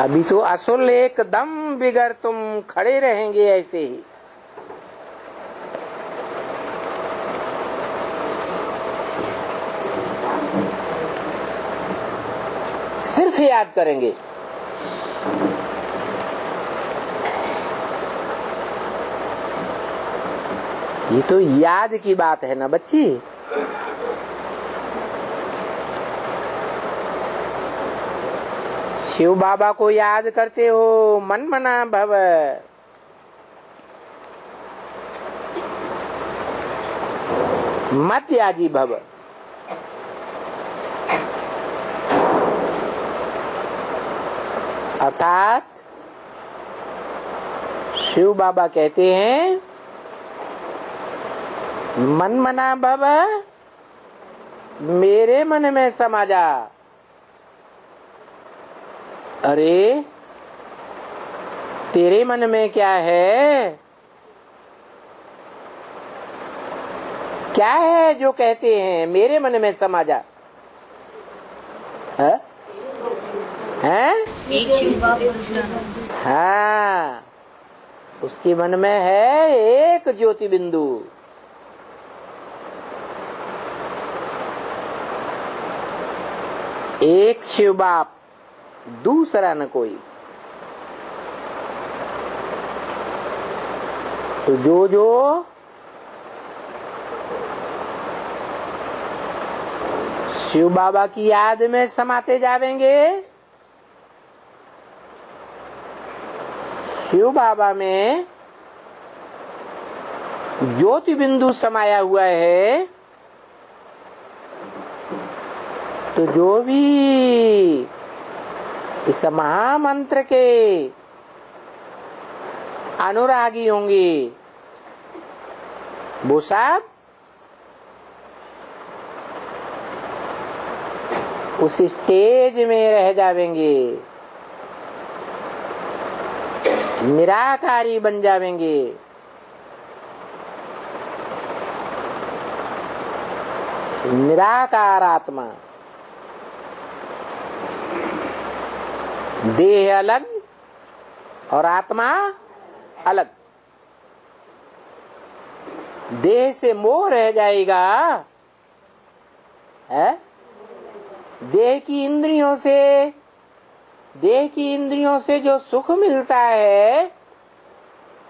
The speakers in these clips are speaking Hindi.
अभी तो असुल एकदम बिगड़ तुम खड़े रहेंगे ऐसे ही। सिर्फ याद करेंगे। ये तो याद की बात है ना बच्ची। शिव बाबा को याद करते हो, मन मना भव। मत याजी भव। अर्थात शिव बाबा कहते हैं मन मना भव, मेरे मन में समा जा। अरे तेरे मन में क्या है? क्या है जो कहते हैं मेरे मन में समा जा? है? हाँ, उसके मन में है एक ज्योति बिंदु। एक शिव बाप, दूसरा न कोई। तो जो शिव बाबा की याद में समाते जावेंगे, शिव बाबा में ज्योति बिंदु समाया हुआ है। तो जो भी इस महामंत्र के अनुरागी होंगे वो सब उस स्टेज में रह जावेंगे, निराकारी बन जावेंगे। निराकार आत्मा, देह अलग और आत्मा अलग। देह से मोह रह जाएगा, है? देह की इंद्रियों से जो सुख मिलता है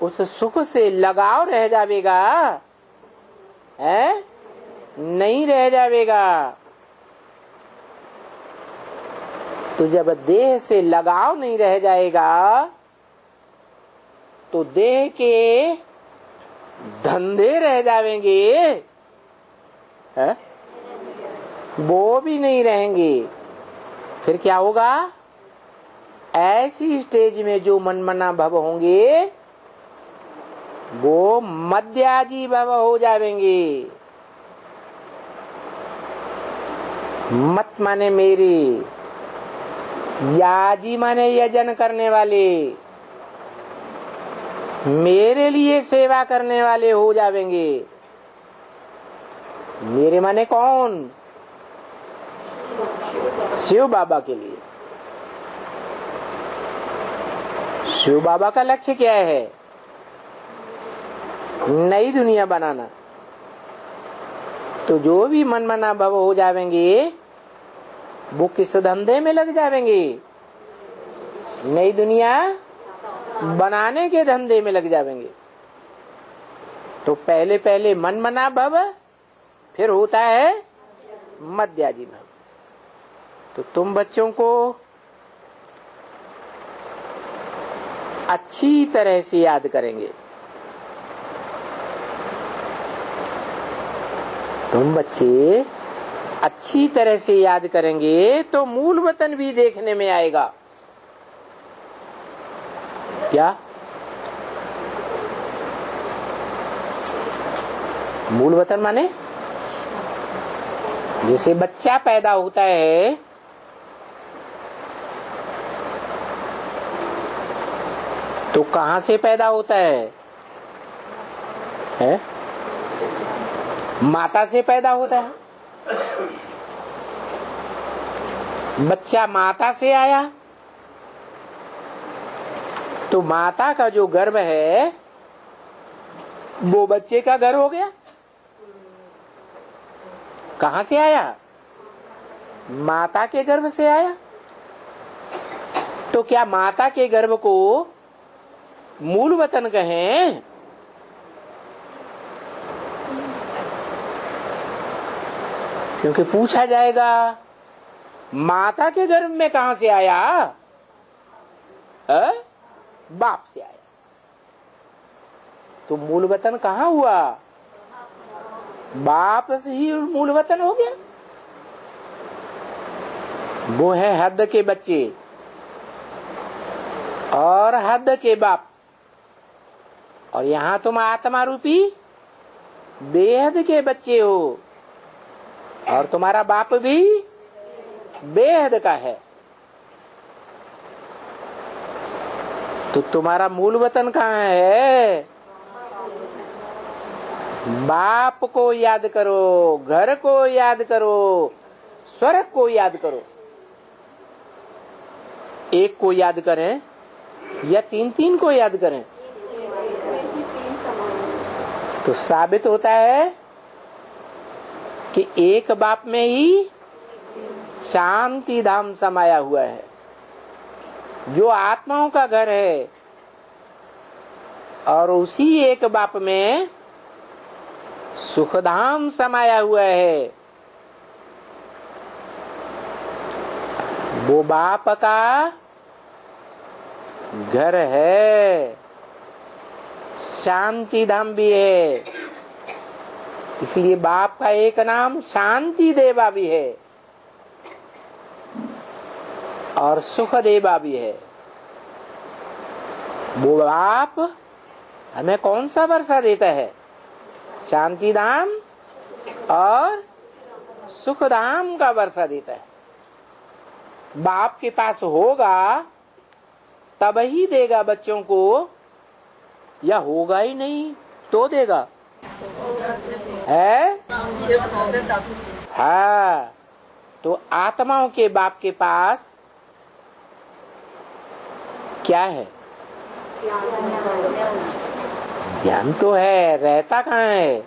उस सुख से लगाव रह जाएगा, है? नहीं रह जाएगा। तो जब देह से लगाव नहीं रह जाएगा तो देह के धंधे रह जाएंगे, है? वो भी नहीं रहेंगे। फिर क्या होगा? ऐसी स्टेज में जो मनमना भव होंगे वो मध्याजी भव हो जाएंगे। मत माने मेरे, याजी माने यजन करने वाले, मेरे लिए सेवा करने वाले हो जाएंगे। मेरे माने कौन? शिव बाबा के लिए। शिव बाबा का लक्ष्य क्या है? नई दुनिया बनाना। तो जो भी मनमना भव हो जाएंगे वो किस धंधे में लग जाएंगे? नई दुनिया बनाने के धंधे में लग जाएंगे। तो पहले मनमना भव, फिर होता है मध्याजी भव। तो तुम बच्चों को अच्छी तरह से याद करेंगे। तुम बच्चे अच्छी तरह से याद करेंगे तो मूल वतन भी देखने में आएगा। क्या? मूल वतन माने जैसे बच्चा पैदा होता है तो कहाँ से पैदा होता है? माता से पैदा होता है। बच्चा माता से आया, तो माता का जो गर्भ है वो बच्चे का गर्भ हो गया। कहां से आया? माता के गर्भ से आया। तो क्या माता के गर्भ को मूल वतन कहें? क्योंकि पूछा जाएगा माता के गर्भ में कहां से आया? बाप से आया। तो मूल वतन कहां हुआ? बाप से ही मूल वतन हो गया। वो है हद के बच्चे और हद के बाप। और यहां तुम आत्मा रूपी बेहद के बच्चे हो और तुम्हारा बाप भी बेहद का है। तो तुम्हारा मूल वतन कहाँ है? बाप को याद करो, घर को याद करो, स्वर्ग को याद करो। एक को याद करें या तीन तीन को याद करें तो साबित होता है कि एक बाप में ही शांति धाम समाया हुआ है, जो आत्माओं का घर है। और उसी एक बाप में सुखधाम समाया हुआ है। वो बाप का घर है, शांति धाम भी है। इसलिए बाप का एक नाम शांति देवा भी है और सुख देवा भी है। वो बाप हमें कौन सा वर्षा देता है? शांति धाम और सुख धाम का वर्षा देता है। बाप के पास होगा तब ही देगा बच्चों को, या होगा ही नहीं तो देगा है? हाँ। तो आत्माओं के बाप के पास क्या है? ज्ञान तो है, रहता कहाँ है?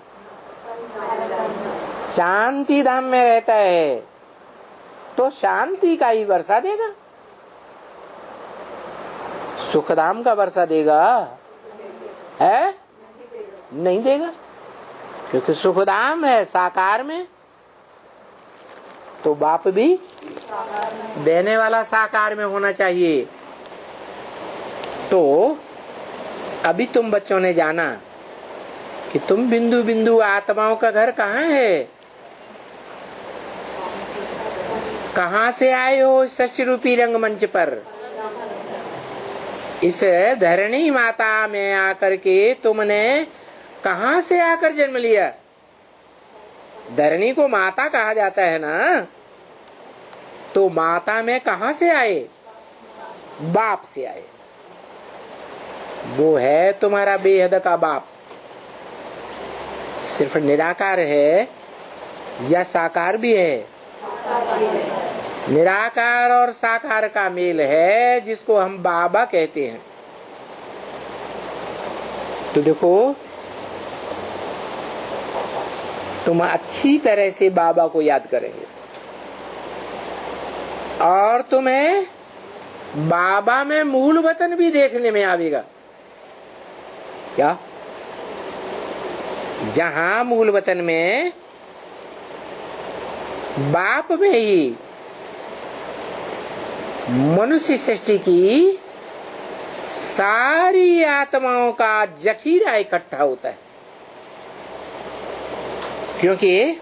शांति धाम में रहता है, तो शांति का ही वर्षा देगा। सुख धाम का वर्षा देगा है? नहीं देगा, क्योंकि सुख धाम है साकार में। तो बाप भी देने वाला साकार में होना चाहिए। तो अभी तुम बच्चों ने जाना कि तुम बिंदु बिंदु आत्माओं का घर कहाँ है? कहाँ से आए हो इस सृष्टि रूपी रंगमंच पर? इस धरणी माता में आकर के तुमने कहाँ से आकर जन्म लिया? धरणी को माता कहा जाता है ना, तो माता में कहाँ से आए? बाप से आए। वो है तुम्हारा बेहद का बाप। सिर्फ निराकार है या साकार भी है? निराकार और साकार का मेल है, जिसको हम बाबा कहते हैं। तो देखो, तुम अच्छी तरह से बाबा को याद करेंगे और तुम्हें बाबा में मूल वतन भी देखने में आवेगा। क्या? जहां मूल वतन में बाप में ही मनुष्य सृष्टि की सारी आत्माओं का जखीरा इकट्ठा होता है। क्योंकि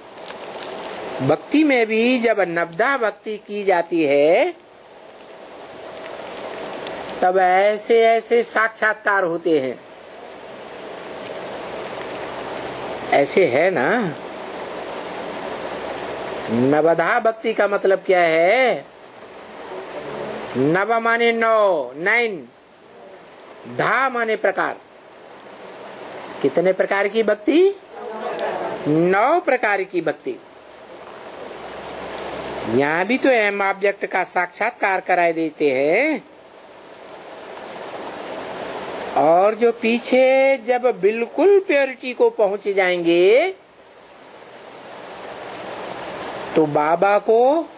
भक्ति में भी जब नवदा भक्ति की जाती है तब ऐसे ऐसे साक्षात्कार होते हैं। ऐसे है ना। नवधा भक्ति का मतलब क्या है? नव माने 9 धा माने प्रकार। कितने प्रकार की भक्ति? 9 प्रकार की भक्ति। यहाँ भी तो एम ऑब्जेक्ट का साक्षात्कार कराए देते हैं। और जो पीछे जब बिल्कुल प्योरिटी को पहुंच जाएंगे तो बाबा को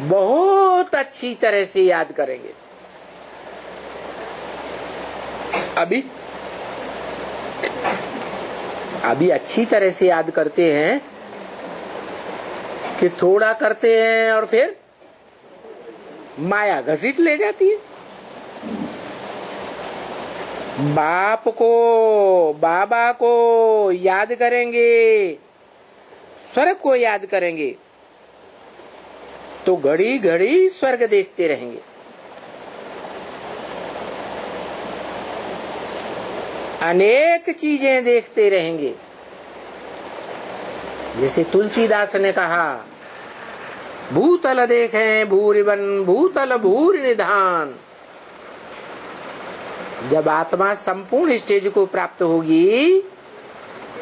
बहुत अच्छी तरह से याद करेंगे। अभी अच्छी तरह से याद करते हैं कि थोड़ा करते हैं और फिर माया घसीट ले जाती है। बाबा को याद करेंगे, स्वर्ग को याद करेंगे तो घड़ी घड़ी स्वर्ग देखते रहेंगे। अनेक चीजें देखते रहेंगे। जैसे तुलसीदास ने कहा, भूतल देखें भूरिवन भूतल भूरि निधान। जब आत्मा संपूर्ण स्टेज को प्राप्त होगी,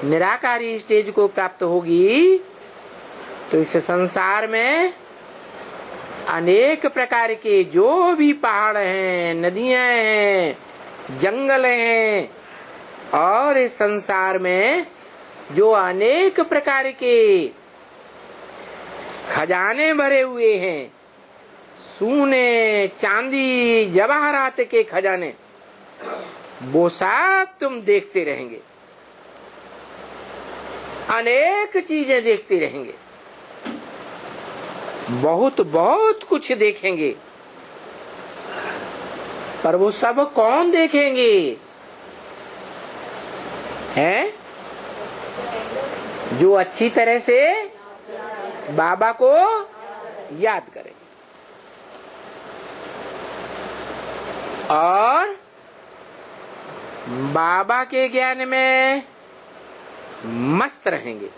निराकारी स्टेज को प्राप्त होगी, तो इस संसार में अनेक प्रकार के जो भी पहाड़ हैं, नदियां हैं, जंगल हैं, और इस संसार में जो अनेक प्रकार के खजाने भरे हुए हैं, सोने चांदी जवाहरात के खजाने, वो सब तुम देखते रहेंगे। अनेक चीजें देखते रहेंगे, बहुत बहुत कुछ देखेंगे। पर वो सब कौन देखेंगे? हैं? जो अच्छी तरह से बाबा को याद करें और बाबा के ज्ञान में मस्त रहेंगे।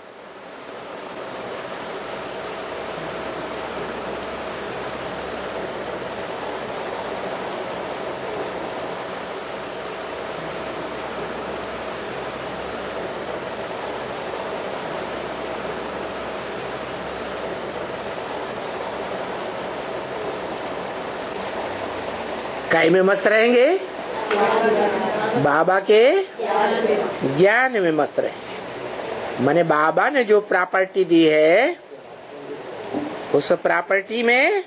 काय में मस्त रहेंगे? बाबा के ज्ञान में मस्त रहेंगे। माने बाबा ने जो प्रॉपर्टी दी है, उस प्रॉपर्टी में,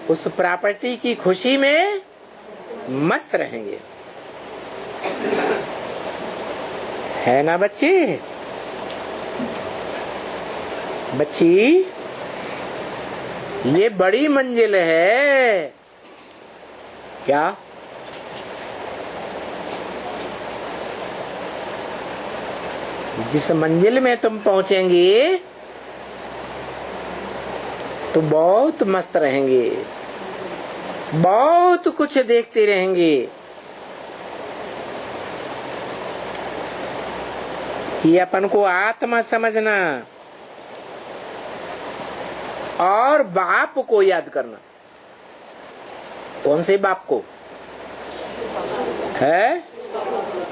उस प्रॉपर्टी की खुशी में मस्त रहेंगे। है ना बच्चे? बच्ची, ये बड़ी मंजिल है। क्या? जिस मंजिल में तुम पहुंचेंगे तो बहुत मस्त रहेंगे, बहुत कुछ देखते रहेंगे। ये अपन को आत्मा समझना और बाप को याद करना। कौन से बाप को? है?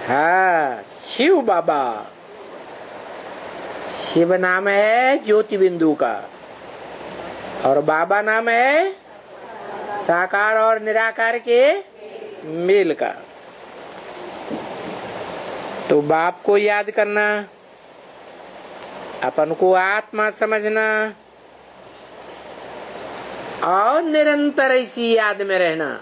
हाँ, शिव बाबा। शिव नाम है ज्योति बिंदु का और बाबा नाम है साकार और निराकार के मेल का। तो बाप को याद करना, अपन को आत्मा समझना और निरंतर इसी याद में रहना।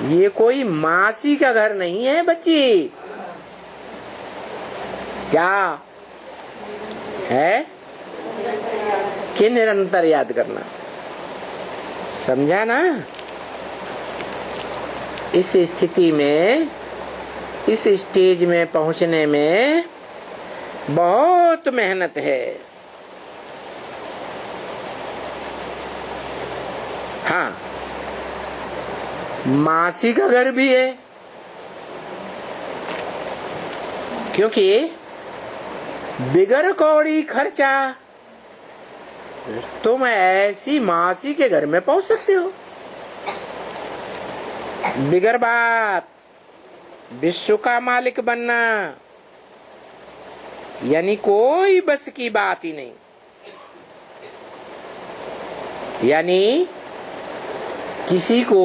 ये कोई मासी का घर नहीं है बच्ची। क्या है कि निरंतर याद करना? समझा ना? इस स्थिति में, इस स्टेज में पहुंचने में बहुत मेहनत है। हाँ, मासी का घर भी है, क्योंकि बिगर कौड़ी खर्चा तुम ऐसी मासी के घर में पहुंच सकते हो। बिगर बात विश्व का मालिक बनना यानी कोई बस की बात ही नहीं। यानी किसी को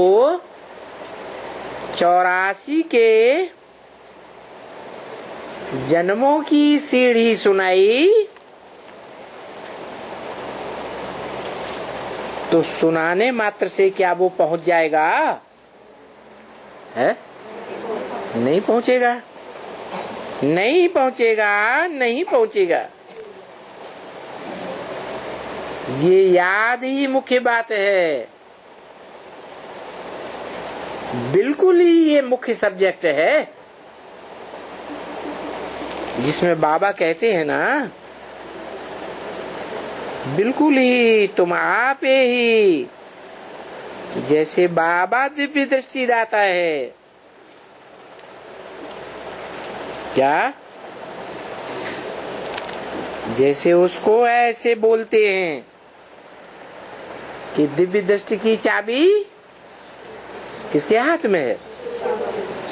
84 के जन्मों की सीढ़ी सुनाई तो सुनाने मात्र से क्या वो पहुंच जाएगा? है? नहीं पहुंचेगा, नहीं पहुंचेगा, नहीं पहुंचेगा। ये याद ही मुख्य बात है, बिल्कुल ही ये मुख्य सब्जेक्ट है, जिसमें बाबा कहते हैं ना, बिल्कुल ही तुम आप ही जैसे बाबा दिव्य दृष्टि दाता है। क्या? जैसे उसको ऐसे बोलते हैं कि दिव्य दृष्टि की चाबी किसके हाथ में है?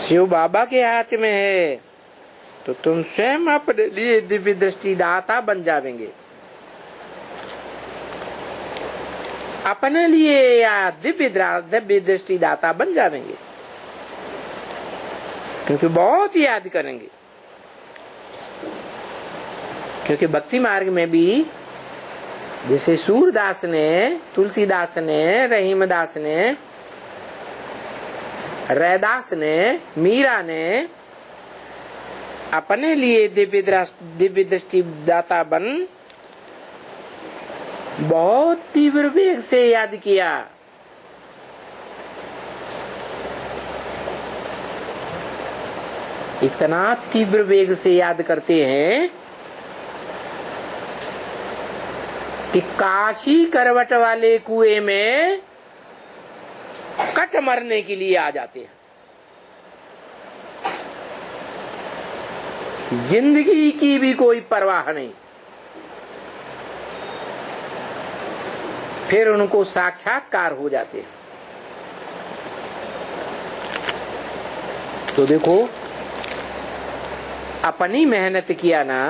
शिव बाबा के हाथ में है। तो तुम स्वयं अपने लिए दिव्य दृष्टि दाता बन जाएंगे, अपने लिए या दिव्य दृष्टि दाता बन जाएंगे, क्योंकि बहुत याद करेंगे। क्योंकि भक्ति मार्ग में भी जैसे सूरदास ने, तुलसीदास ने, रहीमदास ने, रैदास ने, मीरा ने अपने लिए दिव्य दृष्टि दाता बन बहुत तीव्र वेग से याद किया। इतना तीव्र वेग से याद करते हैं कि काशी करवट वाले कुएं में कट मरने के लिए आ जाते हैं। जिंदगी की भी कोई परवाह नहीं, फिर उनको साक्षात्कार हो जाते हैं। तो देखो, अपनी मेहनत किया ना,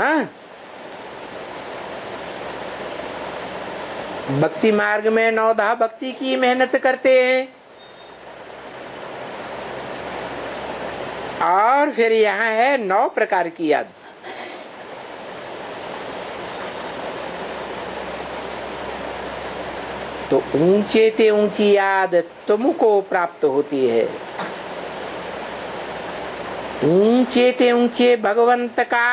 भक्ति मार्ग में नवधा भक्ति की मेहनत करते हैं, और फिर यहाँ है 9 प्रकार की याद। तो ऊंचे ते ऊंची याद तुमको प्राप्त होती है। ऊंचे ते ऊंचे भगवंत का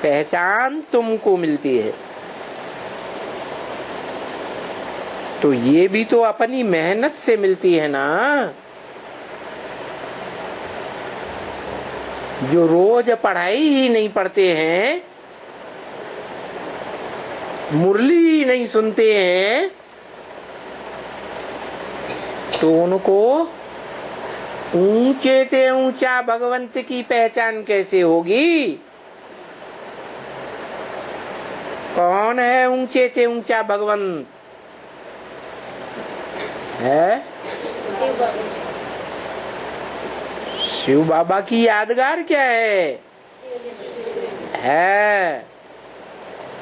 पहचान तुमको मिलती है। तो ये भी तो अपनी मेहनत से मिलती है ना। जो रोज पढ़ाई ही नहीं पढ़ते हैं, मुरली ही नहीं सुनते हैं, तो उनको ऊंचे ते ऊंचा भगवंत की पहचान कैसे होगी? कौन है ऊंचे ते ऊंचा भगवंत? है शिव बाबा की यादगार क्या है?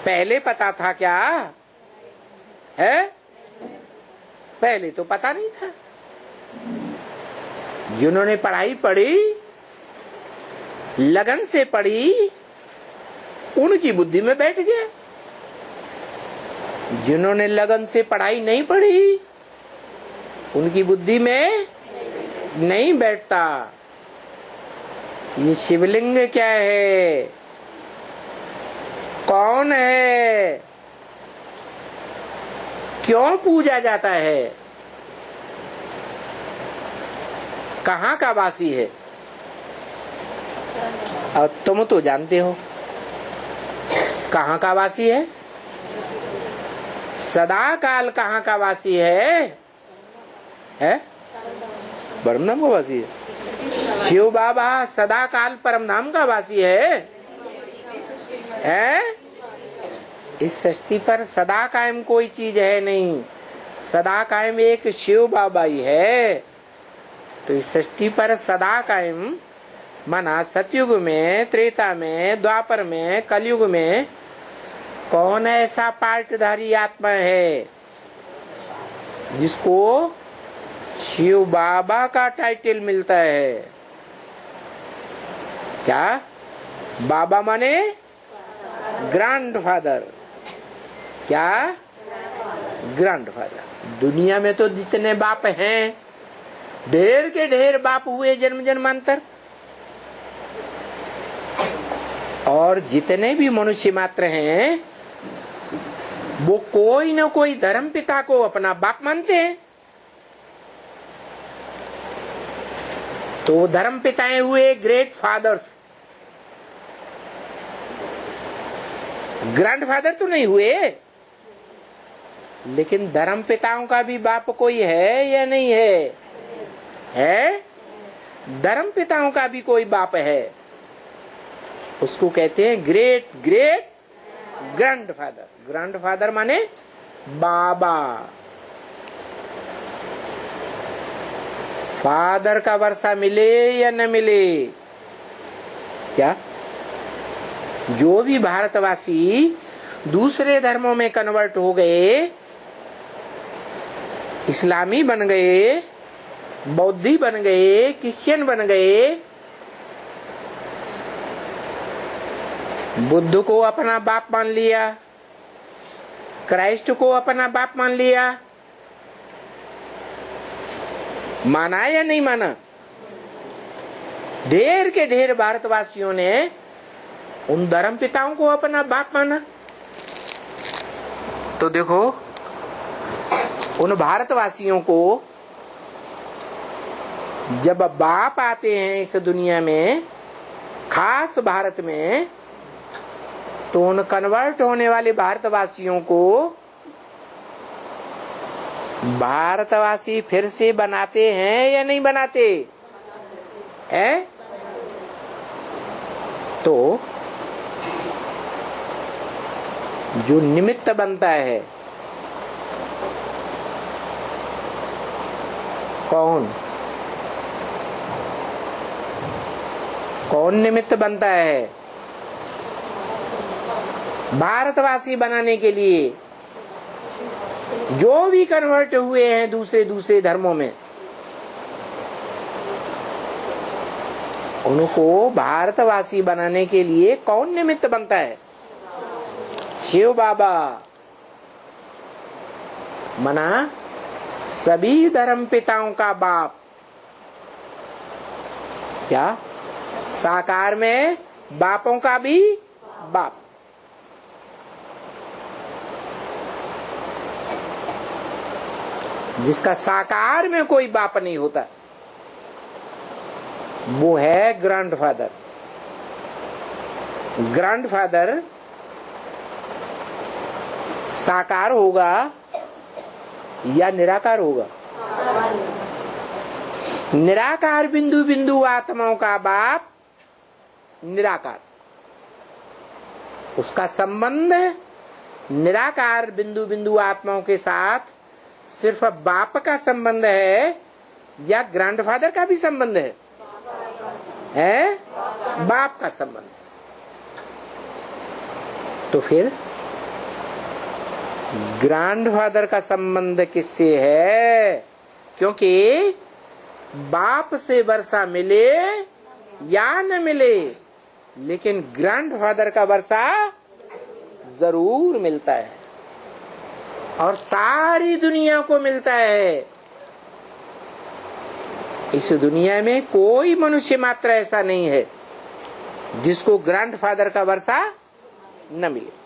पहले पता था क्या? है? पहले तो पता नहीं था। जिन्होंने पढ़ाई पढ़ी, लगन से पढ़ी, उनकी बुद्धि में बैठ गया। जिन्होंने लगन से पढ़ाई नहीं पढ़ी, उनकी बुद्धि में नहीं बैठता। ये शिवलिंग क्या है? कौन है? क्यों पूजा जाता है? कहाँ का वासी है? और तुम तो जानते हो कहाँ का वासी है। सदा काल कहाँ का वासी है? परमधाम का वासी है। शिव बाबा सदा काल परमधाम का वासी है। इस सृष्टि पर सदा कायम कोई चीज है नहीं, सदा कायम एक शिव बाबा ही है। तो इस सृष्टि पर सदा कायम माना सतयुग में, त्रेता में, द्वापर में, कलयुग में कौन ऐसा पार्टधारी आत्मा है जिसको शिव बाबा का टाइटल मिलता है। क्या? बाबा माने ग्रैंडफादर। क्या? ग्रैंडफादर। दुनिया में तो जितने बाप हैं, ढेर के ढेर बाप हुए जन्म जन्मांतर, और जितने भी मनुष्य मात्र हैं वो कोई न कोई धर्म पिता को अपना बाप मानते हैं। तो धर्म पिताएं हुए ग्रेट फादर्स, ग्रैंडफादर तो नहीं हुए, लेकिन धर्म पिताओं का भी बाप कोई है या नहीं है? है? धर्म पिताओं का भी कोई बाप है, उसको कहते हैं ग्रेट ग्रेट ग्रैंडफादर। ग्रैंडफादर माने बाबा। फादर का वर्षा मिले या न मिले, क्या जो भी भारतवासी दूसरे धर्मों में कन्वर्ट हो गए, इस्लामी बन गए, बौद्धि बन गए, क्रिश्चियन बन गए, बुद्ध को अपना बाप मान लिया, क्राइस्ट को अपना बाप मान लिया, माना या नहीं माना? ढेर के ढेर भारतवासियों ने उन धर्म पिताओं को अपना बाप माना। तो देखो, उन भारतवासियों को जब बाप आते हैं इस दुनिया में, खास भारत में, तो उन कन्वर्ट होने वाले भारतवासियों को भारतवासी फिर से बनाते हैं या नहीं बनाते हैं? तो जो निमित्त बनता है, कौन कौन निमित्त बनता है भारतवासी बनाने के लिए? जो भी कन्वर्ट हुए हैं दूसरे दूसरे धर्मों में, उनको भारतवासी बनाने के लिए कौन निमित्त बनता है? शिव बाबा। मना सभी धर्म पिताओं का बाप। क्या? साकार में बापों का भी बाप। जिसका साकार में कोई बाप नहीं होता, वो है ग्रैंडफादर। ग्रैंडफादर साकार होगा या निराकार होगा? निराकार बिंदु बिंदु आत्माओं का बाप निराकार। उसका संबंध निराकार बिंदु बिंदु आत्माओं के साथ सिर्फ बाप का संबंध है या ग्रैंडफादर का भी संबंध है? बाप का संबंध। तो फिर ग्रैंडफादर का संबंध किससे है? क्योंकि बाप से वर्षा मिले या न मिले, लेकिन ग्रैंडफादर का वर्षा जरूर मिलता है, और सारी दुनिया को मिलता है। इस दुनिया में कोई मनुष्य मात्र ऐसा नहीं है जिसको ग्रैंडफादर का वर्षा न मिले।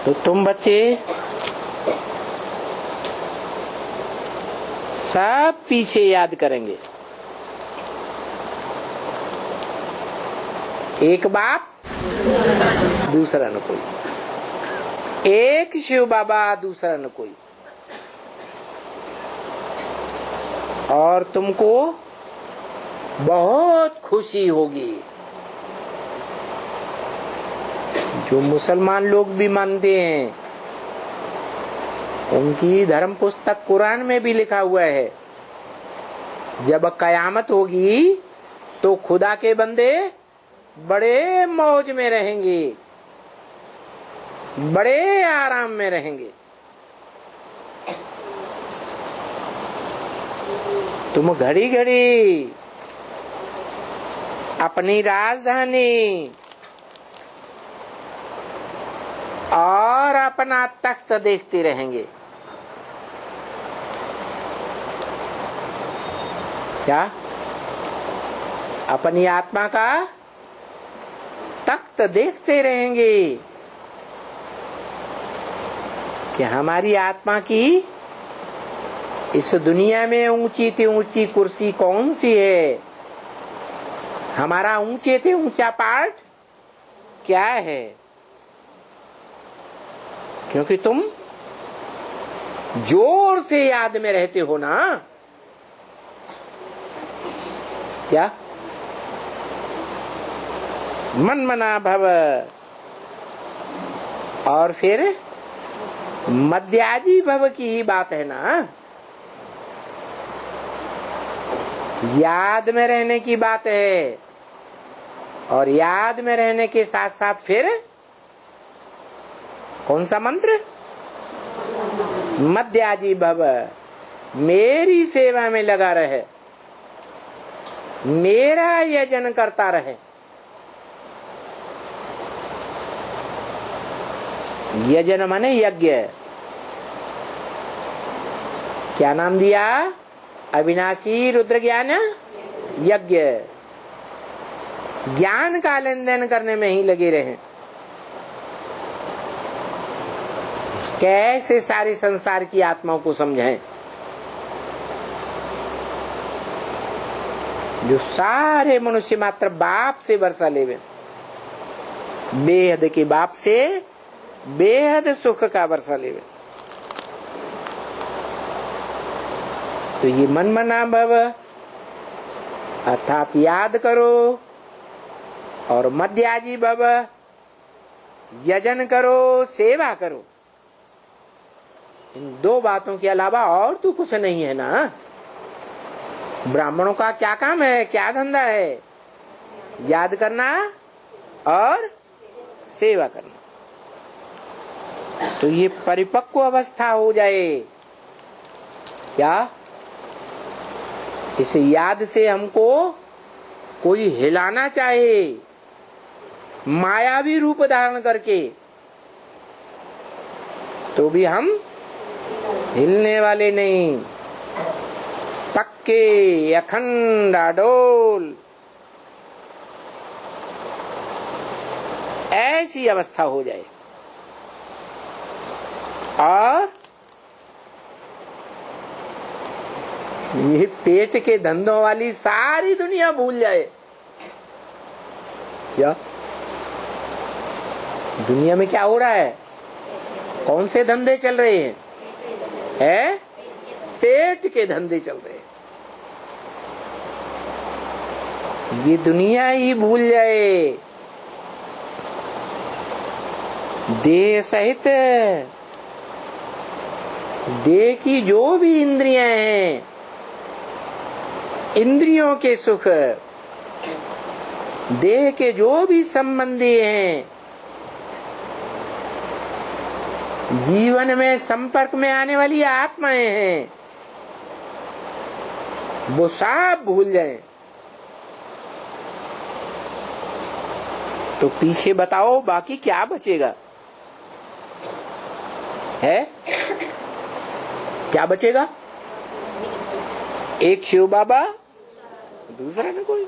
तो तुम बच्चे सब पीछे याद करेंगे। एक बाप, दूसरा न कोई। एक शिव बाबा, दूसरा न कोई। और तुमको बहुत खुशी होगी। जो मुसलमान लोग भी मानते हैं, उनकी धर्म पुस्तक कुरान में भी लिखा हुआ है जब कयामत होगी तो खुदा के बंदे बड़े मौज में रहेंगे, बड़े आराम में रहेंगे। तुम घड़ी घड़ी अपनी राजधानी और अपना तख्त देखते रहेंगे। क्या? अपनी आत्मा का तख्त देखते रहेंगे कि हमारी आत्मा की इस दुनिया में ऊंची से ऊंची कुर्सी कौन सी है, हमारा ऊंचे से ऊंचा पार्ट क्या है। क्योंकि तुम जोर से याद में रहते हो ना। क्या? मन मना भव। और फिर मध्याजी भव की ही बात है ना, याद में रहने की बात है। और याद में रहने के साथ साथ फिर कौन सा मंत्र? मध्याजी भव, मेरी सेवा में लगा रहे, मेरा यजन करता रहे। यजन माने यज्ञ। क्या नाम दिया? अविनाशी रुद्र ज्ञान यज्ञ। ज्ञान का लेन देन करने में ही लगे रहे। कैसे सारे संसार की आत्माओं को समझाएं, जो सारे मनुष्य मात्र बाप से वर्षा लेवे, बेहद के बाप से बेहद सुख का वर्षा लेवे। तो ये मन मना भव अर्थात याद करो, और मध्याजी भव यजन करो, सेवा करो। इन दो बातों के अलावा और तो कुछ नहीं है ना। ब्राह्मणों का क्या काम है, क्या धंधा है? याद करना और सेवा करना। तो ये परिपक्व अवस्था हो जाए। क्या? इस याद से हमको कोई हिलाना चाहे मायावी रूप धारण करके, तो भी हम हिलने वाले नहीं। पक्के अखंड अडोल ऐसी अवस्था हो जाए। और ये पेट के धंधों वाली सारी दुनिया भूल जाए। क्या दुनिया में क्या हो रहा है? कौन से धंधे चल रहे हैं? है पेट के धंधे चल रहे हैं। ये दुनिया ही भूल जाए। देह सहित देह की जो भी इंद्रियां हैं, इंद्रियों के सुख, देह के जो भी संबंधी हैं, जीवन में संपर्क में आने वाली आत्माएं हैं, वो सब भूल जाएं। तो पीछे बताओ बाकी क्या बचेगा? है क्या बचेगा? एक शिव बाबा, दूसरा न कोई।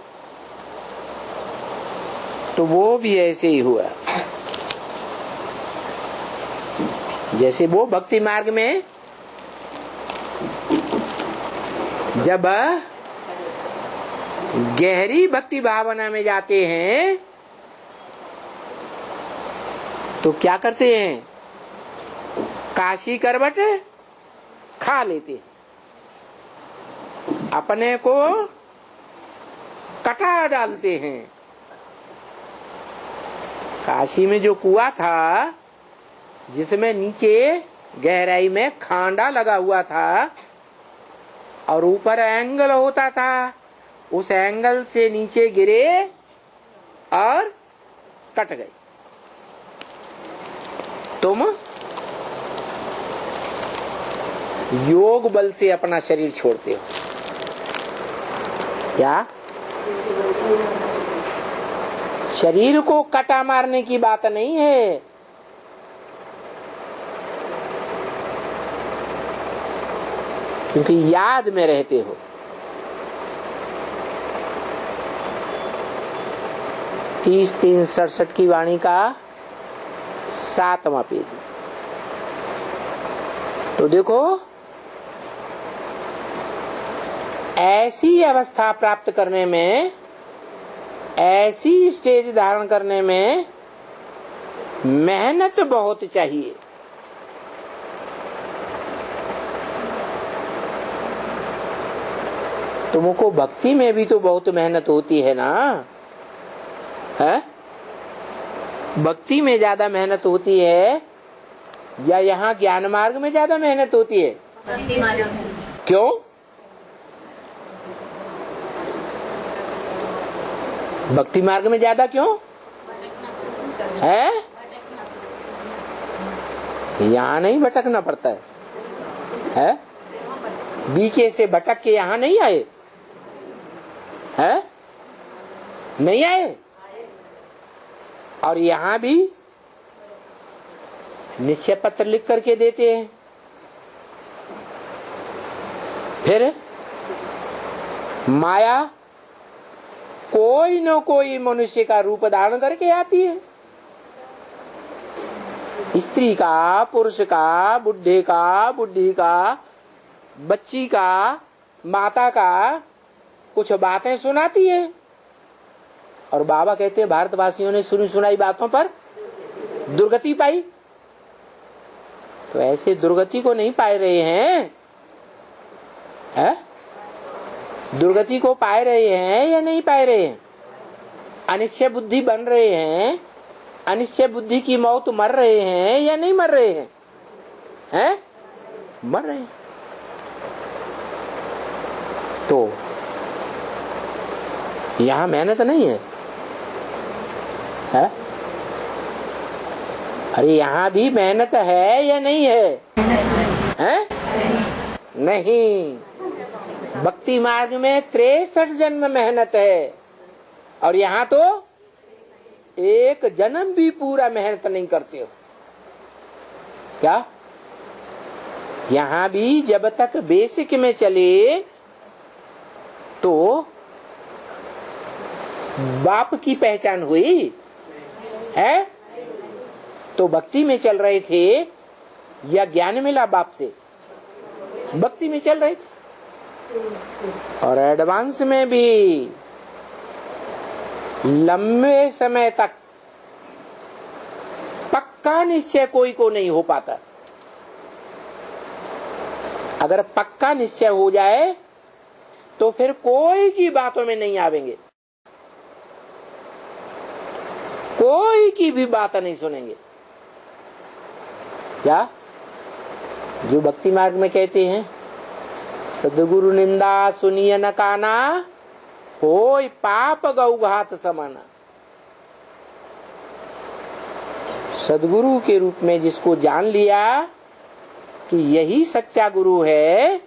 तो वो भी ऐसे ही हुआ। जैसे वो भक्ति मार्ग में जब गहरी भक्ति भावना में जाते हैं तो क्या करते हैं? काशी करवट खा लेते, अपने को कटा डालते हैं। काशी में जो कुआं था, जिसमें नीचे गहराई में खांडा लगा हुआ था, और ऊपर एंगल होता था, उस एंगल से नीचे गिरे और कट गए। तुम योग बल से अपना शरीर छोड़ते हो क्या? शरीर को कटा मारने की बात नहीं है, क्योंकि याद में रहते हो। 30-3-67 की वाणी का 7वां पेज। तो देखो, ऐसी अवस्था प्राप्त करने में, ऐसी स्टेज धारण करने में मेहनत बहुत चाहिए। तुमको भक्ति में भी तो बहुत मेहनत होती है ना, है? भक्ति में ज्यादा मेहनत होती है या यहाँ ज्ञान मार्ग में ज्यादा मेहनत होती है? भक्ति मार्ग में। क्यों? भक्ति मार्ग में ज्यादा क्यों है? यहाँ नहीं भटकना पड़ता है? बीके से भटक के यहाँ नहीं आए है? नहीं आए। और यहाँ भी निश्चय पत्र लिख करके देते हैं। फिर माया कोई न कोई मनुष्य का रूप धारण करके आती है। स्त्री का, पुरुष का, बुढ़े का, बुढ़ी का, बच्ची का, माता का कुछ बातें सुनाती है। और बाबा कहते हैं भारतवासियों ने सुनी सुनाई बातों पर दुर्गति पाई। तो ऐसे दुर्गति को नहीं पाए रहे हैं, है? दुर्गति को पाए रहे हैं या नहीं पाए रहे हैं? अनिश्चय बुद्धि बन रहे हैं, अनिश्चय बुद्धि की मौत मर रहे हैं या नहीं मर रहे हैं? हैं? मर रहे हैं। तो यहाँ मेहनत नहीं है, है? अरे यहाँ भी मेहनत है या नहीं है? हैं? नहीं। भक्ति मार्ग में 63 जन्म मेहनत है और यहाँ तो एक जन्म भी पूरा मेहनत नहीं करते हो क्या? यहाँ भी जब तक बेसिक में चले तो बाप की पहचान हुई है। तो भक्ति में चल रहे थे या ज्ञान मिला बाप से? भक्ति में चल रहे थे। और एडवांस में भी लंबे समय तक पक्का निश्चय कोई को नहीं हो पाता। अगर पक्का निश्चय हो जाए तो फिर कोई की बातों में नहीं आवेंगे, कोई की भी बात नहीं सुनेंगे। क्या? जो भक्ति मार्ग में कहते हैं सदगुरु निंदा सुनिय न काना, होय पाप गौघात समाना। सदगुरु के रूप में जिसको जान लिया कि यही सच्चा गुरु है,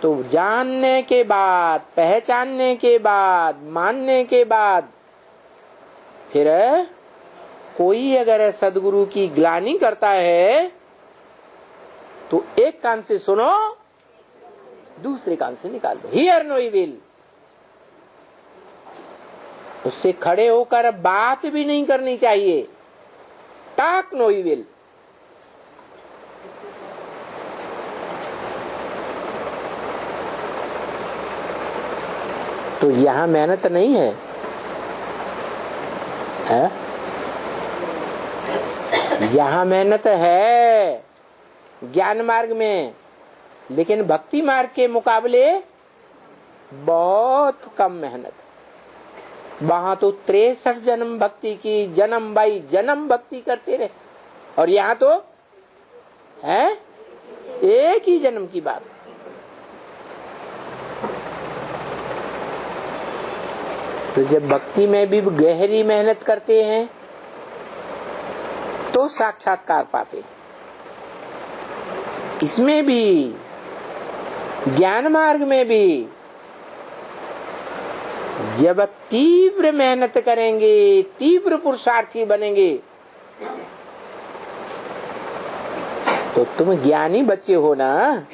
तो जानने के बाद, पहचानने के बाद, मानने के बाद फिर कोई अगर सदगुरु की ग्लानि करता है तो एक कान से सुनो, दूसरे कान से निकाल दो। Hear no evil. उससे खड़े होकर बात भी नहीं करनी चाहिए। Talk no evil. तो यहां मेहनत नहीं है, है? यहां मेहनत है ज्ञान मार्ग में, लेकिन भक्ति मार्ग के मुकाबले बहुत कम मेहनत। वहां तो 63 जन्म भक्ति की, जन्म बाई जन्म भक्ति करते रहे, और यहाँ तो है एक ही जन्म की बात। तो जब भक्ति में भी गहरी मेहनत करते हैं तो साक्षात्कार पाते। इसमें भी ज्ञान मार्ग में भी जब तीव्र मेहनत करेंगे, तीव्र पुरुषार्थी बनेंगे, तो तुम ज्ञानी बच्चे हो ना।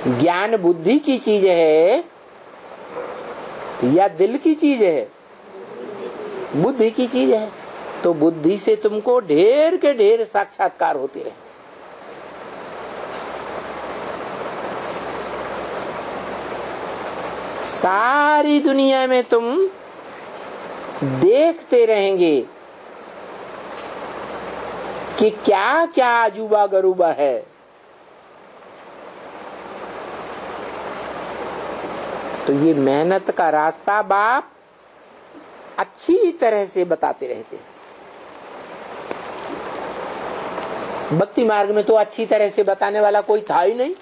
ज्ञान बुद्धि की चीज है या दिल की चीज है? बुद्धि की चीज है। तो बुद्धि से तुमको ढेर के ढेर साक्षात्कार होते रहे। सारी दुनिया में तुम देखते रहेंगे कि क्या क्या अजूबा गरूबा है। तो ये मेहनत का रास्ता बाप अच्छी तरह से बताते रहते हैं। भक्ति मार्ग में तो अच्छी तरह से बताने वाला कोई था ही नहीं।